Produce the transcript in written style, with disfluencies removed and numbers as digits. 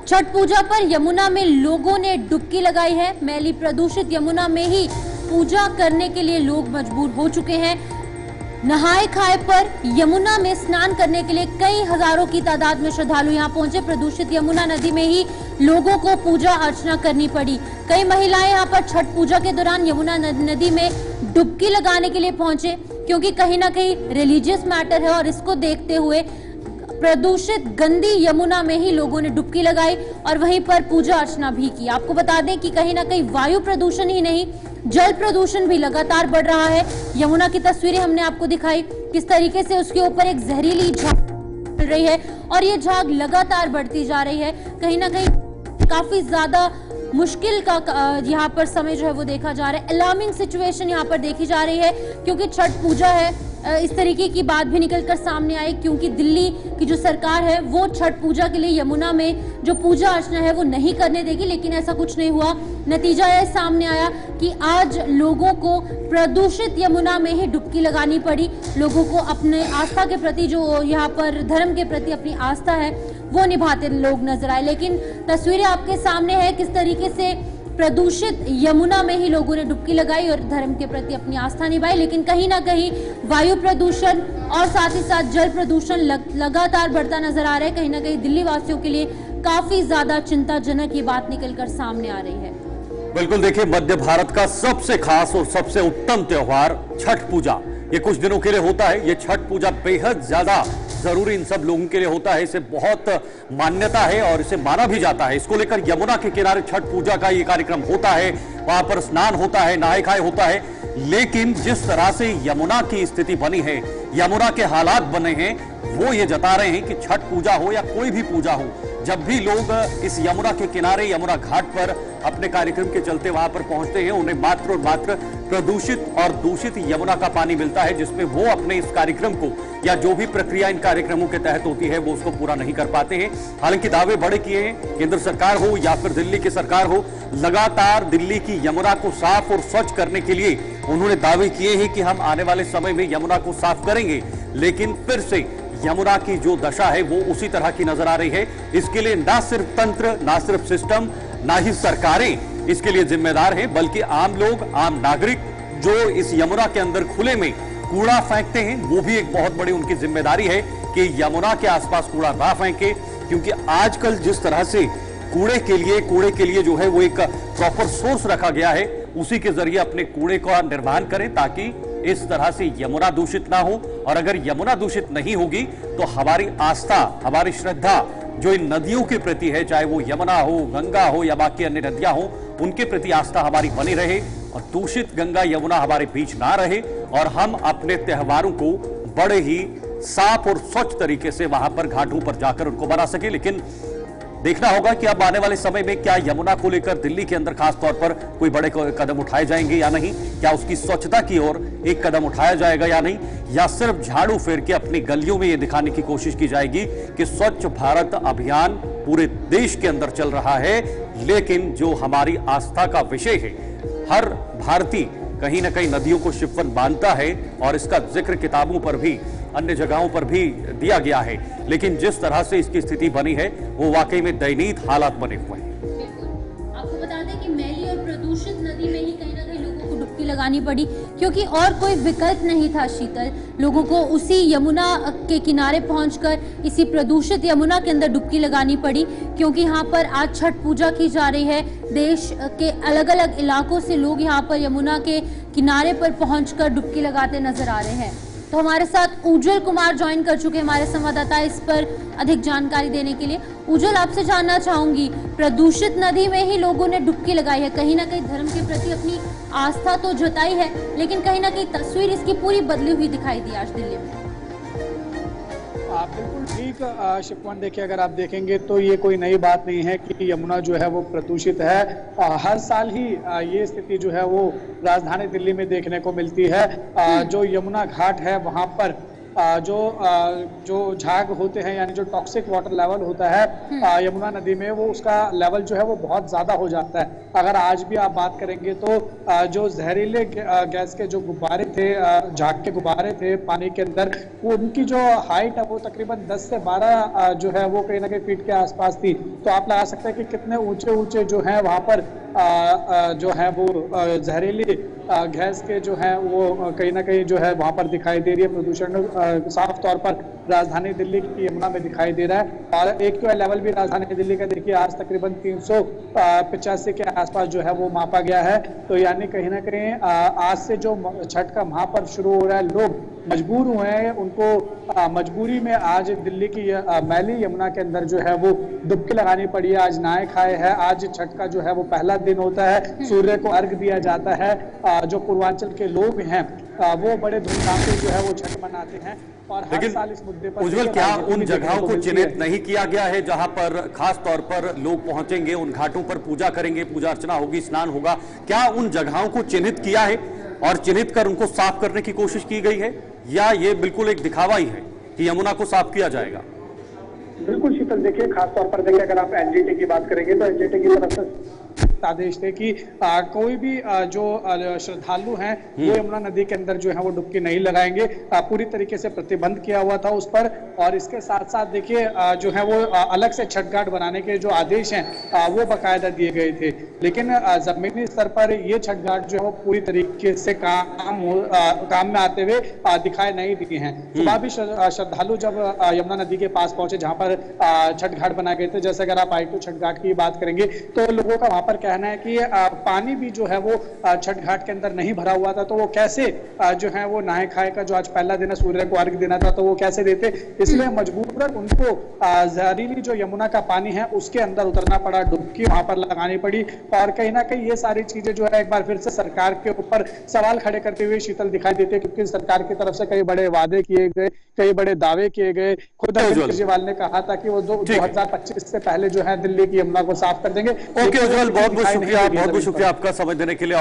छठ पूजा पर यमुना में लोगों ने डुबकी लगाई है। मैली प्रदूषित यमुना में ही पूजा करने के लिए लोग मजबूर हो चुके हैं। नहाए खाए पर यमुना में स्नान करने के लिए कई हजारों की तादाद में श्रद्धालु यहां पहुंचे। प्रदूषित यमुना नदी में ही लोगों को पूजा अर्चना करनी पड़ी। कई महिलाएं यहां पर छठ पूजा के दौरान यमुना नदी में डुबकी लगाने के लिए पहुंचे, क्योंकि कहीं ना कहीं रिलीजियस मैटर है और इसको देखते हुए प्रदूषित गंदी यमुना में ही लोगों ने डुबकी लगाई और वहीं पर पूजा अर्चना भी की। आपको बता दें कि कहीं ना कहीं वायु प्रदूषण ही नहीं, जल प्रदूषण भी लगातार बढ़ रहा है। यमुना की तस्वीरें हमने आपको दिखाई, किस तरीके से उसके ऊपर एक जहरीली झाग चल रही है और ये झाग लगातार बढ़ती जा रही है। कहीं ना कहीं काफी ज्यादा मुश्किल का यहाँ पर समय जो है वो देखा जा रहा है। अलार्मिंग सिचुएशन यहाँ पर देखी जा रही है, क्योंकि छठ पूजा है। इस तरीके की बात भी निकलकर सामने आई, क्योंकि दिल्ली की जो सरकार है वो छठ पूजा के लिए यमुना में जो पूजा अर्चना है वो नहीं करने देगी, लेकिन ऐसा कुछ नहीं हुआ। नतीजा यह सामने आया कि आज लोगों को प्रदूषित यमुना में ही डुबकी लगानी पड़ी। लोगों को अपने आस्था के प्रति, जो यहाँ पर धर्म के प्रति अपनी आस्था है, वो निभाते लोग नजर आए। लेकिन तस्वीरें आपके सामने है किस तरीके से प्रदूषित यमुना में ही लोगों ने डुबकी लगाई और धर्म के प्रति अपनी आस्था निभाई। लेकिन कहीं ना कहीं वायु प्रदूषण और साथ ही साथ जल प्रदूषण लगातार बढ़ता नजर आ रहा है। कहीं ना कहीं दिल्ली वासियों के लिए काफी ज्यादा चिंताजनक ये बात निकलकर सामने आ रही है। बिल्कुल, देखिए, मध्य भारत का सबसे खास और सबसे उत्तम त्योहार छठ पूजा ये कुछ दिनों के लिए होता है। ये छठ पूजा बेहद ज्यादा जरूरी इन सब लोगों के लिए होता है। इसे बहुत मान्यता है और इसे माना भी जाता है। इसको लेकर यमुना के किनारे छठ पूजा का ये कार्यक्रम होता है, वहां पर स्नान होता है, नहाए खाए होता है। लेकिन जिस तरह से यमुना की स्थिति बनी है, यमुना के हालात बने हैं, वो ये जता रहे हैं कि छठ पूजा हो या कोई भी पूजा हो, जब भी लोग इस यमुना के किनारे यमुना घाट पर अपने कार्यक्रम के चलते वहां पर पहुंचते हैं, उन्हें मात्र और मात्र प्रदूषित और दूषित यमुना का पानी मिलता है, जिसमें वो अपने इस कार्यक्रम को या जो भी प्रक्रिया इन कार्यक्रमों के तहत होती है वो उसको पूरा नहीं कर पाते हैं। हालांकि दावे बड़े किए हैं, केंद्र सरकार हो या फिर दिल्ली की सरकार हो, लगातार दिल्ली की यमुना को साफ और स्वच्छ करने के लिए उन्होंने दावे किए हैं कि हम आने वाले समय में यमुना को साफ करेंगे। लेकिन फिर से यमुना की जो दशा है वो उसी तरह की नजर आ रही है। इसके लिए ना सिर्फ तंत्र, ना सिर्फ सिस्टम, ना ही सरकारें इसके लिए जिम्मेदार हैं, बल्कि आम लोग, आम नागरिक जो इस यमुना के अंदर खुले में कूड़ा फेंकते हैं, वो भी एक बहुत बड़ी उनकी जिम्मेदारी है कि यमुना के आसपास कूड़ा ना फेंके। क्योंकि आजकल जिस तरह से कूड़े के लिए जो है वो एक प्रॉपर सोर्स रखा गया है, उसी के जरिए अपने कूड़े का निर्वहन करें, ताकि इस तरह से यमुना दूषित ना हो। और अगर यमुना दूषित नहीं होगी तो हमारी आस्था, हमारी श्रद्धा जो इन नदियों के प्रति है, चाहे वो यमुना हो, गंगा हो या बाकी अन्य नदियां हो, उनके प्रति आस्था हमारी बनी रहे और दूषित गंगा यमुना हमारे बीच ना रहे और हम अपने त्योहारों को बड़े ही साफ और स्वच्छ तरीके से वहां पर घाटों पर जाकर उनको बना सके। लेकिन देखना होगा कि अब आने वाले समय में क्या यमुना को लेकर दिल्ली के अंदर खास तौर पर कोई बड़े कदम उठाए जाएंगे या नहीं, क्या उसकी स्वच्छता की ओर एक कदम उठाया जाएगा या नहीं, या सिर्फ झाड़ू फेर के अपनी गलियों में यह दिखाने की कोशिश की जाएगी कि स्वच्छ भारत अभियान पूरे देश के अंदर चल रहा है। लेकिन जो हमारी आस्था का विषय है, हर भारतीय कहीं ना कहीं नदियों को शिववन मानता है और इसका जिक्र किताबों पर भी, अन्य जगहों पर भी दिया गया है। लेकिन जिस तरह से इसकी स्थिति बनी है वो वाकई में दयनीय हालात बने हुए हैं। आपको बता दें कि मैली और प्रदूषित नदी में ही कहीं ना कहीं लोगों को डुबकी लगानी पड़ी, क्योंकि और कोई विकल्प नहीं था। शीतल, लोगों को उसी यमुना के किनारे पहुंचकर इसी प्रदूषित यमुना के अंदर डुबकी लगानी पड़ी, क्योंकि यहाँ पर आज छठ पूजा की जा रही है। देश के अलग अलग इलाकों से लोग यहाँ पर यमुना के किनारे पर पहुंचकर डुबकी लगाते नजर आ रहे हैं। तो हमारे साथ उज्जवल कुमार ज्वाइन कर चुके हैं, हमारे संवाददाता, इस पर अधिक जानकारी देने के लिए। उज्जवल, आपसे जानना चाहूंगी, प्रदूषित नदी में ही लोगों ने डुबकी लगाई है, कहीं ना कहीं धर्म के प्रति अपनी आस्था तो जताई है, लेकिन कहीं ना कहीं तस्वीर इसकी पूरी बदली हुई दिखाई दी आज दिल्ली में। बिल्कुल ठीक शिवकुमार, देखिए अगर आप देखेंगे तो ये कोई नई बात नहीं है कि यमुना जो है वो प्रदूषित है। हर साल ही ये स्थिति जो है वो राजधानी दिल्ली में देखने को मिलती है। जो यमुना घाट है वहाँ पर जो झाग होते हैं, यानी जो टॉक्सिक वाटर लेवल होता है यमुना नदी में, वो उसका लेवल जो है वो बहुत ज्यादा हो जाता है। अगर आज भी आप बात करेंगे तो जो जहरीले गैस के जो गुब्बारे थे, झाग के गुब्बारे थे पानी के अंदर, वो उनकी जो हाइट है वो तकरीबन 10 से 12 जो है वो कहीं ना कहीं फीट के आसपास थी। तो आप लगा सकते हैं कि कितने ऊंचे ऊंचे जो है वहां पर जो है वो जहरीली गैस के जो है वो कहीं ना कहीं जो है वहां पर दिखाई दे रही है। प्रदूषण साफ तौर पर राजधानी दिल्ली की यमुना में दिखाई दे रहा है। और एक जो लेवल भी राजधानी दिल्ली का देखिए, आज तकरीबन 385 के आसपास जो है वो मापा गया है। तो यानी कहीं ना कहीं आज से जो छठ का महापर्व शुरू हो रहा है, लोग मजबूर हुए हैं, उनको मजबूरी में आज दिल्ली की मैली यमुना के अंदर जो है वो डुबकी लगानी पड़ी है। आज नहाए खाए है। आज छठ का जो है वो पहला दिन होता है, सूर्य को अर्घ दिया जाता है। जो पूर्वांचल के लोग हैं वो बड़े धूमधाम से जो है वो छठ मनाते हैं। और हर साल इस मुद्दे पर उज्जवल, क्या उन जगहों को चिन्हित नहीं किया गया है जहां पर खास तौर पर लोग पहुंचेंगे, उन घाटों पर पूजा करेंगे, पूजा अर्चना होगी, स्नान होगा? क्या उन जगहों को चिन्हित किया है और चिन्हित कर उनको साफ करने की कोशिश की गई है, या ये बिल्कुल एक दिखावा ही है कि यमुना को साफ किया जाएगा? बिल्कुल शीतल, देखिए खासतौर पर देखिए अगर आप एनजीटी की बात करेंगे तो एनजीटी की तरफ से आदेश थे कि कोई भी जो श्रद्धालु हैं वो यमुना नदी के अंदर जो है वो डुबकी नहीं लगाएंगे। पूरी तरीके से प्रतिबंध किया हुआ था उस पर। और इसके साथ साथ देखिए जो है वो अलग से छठ घाट बनाने के जो आदेश हैं वो बाकायदा दिए गए थे। लेकिन जमीनी स्तर पर ये छठ घाट जो है वो पूरी तरीके से काम में आते हुए दिखाई नहीं दिए हैं। सुबह भी श्रद्धालु जब यमुना नदी के पास पहुंचे जहां पर छठ घाट बनाए गए थे, जैसे अगर आप I2 छठ घाट की बात करेंगे तो लोगों का वहां पर कहना है कि पानी भी जो है वो छठ घाट के अंदर नहीं भरा हुआ था, तो वो कैसे जो है वो नहाए खाए का जो आज पहला दिन है, सूर्य को अर्घ देना था, तो वो कैसे देते। इसलिए मजबूरन उनको जहरीली जो यमुना का पानी है उसके अंदर उतरना पड़ा, डुबकी वहां पर लगानी पड़ी। और कहीं ना कहीं ये सारी चीजें जो है एक बार फिर से सरकार के ऊपर सवाल खड़े करते हुए शीतल दिखाई देते हैं, क्योंकि सरकार की तरफ से कई बड़े वादे किए गए, कई बड़े दावे किए गए। खुद केजरीवाल ने कहा था कि वो 2025 से पहले जो है दिल्ली की यमुना को साफ कर देंगे। ओके उज्जवल, बहुत बहुत शुक्रिया, बहुत बहुत शुक्रिया आपका समय देने के लिए।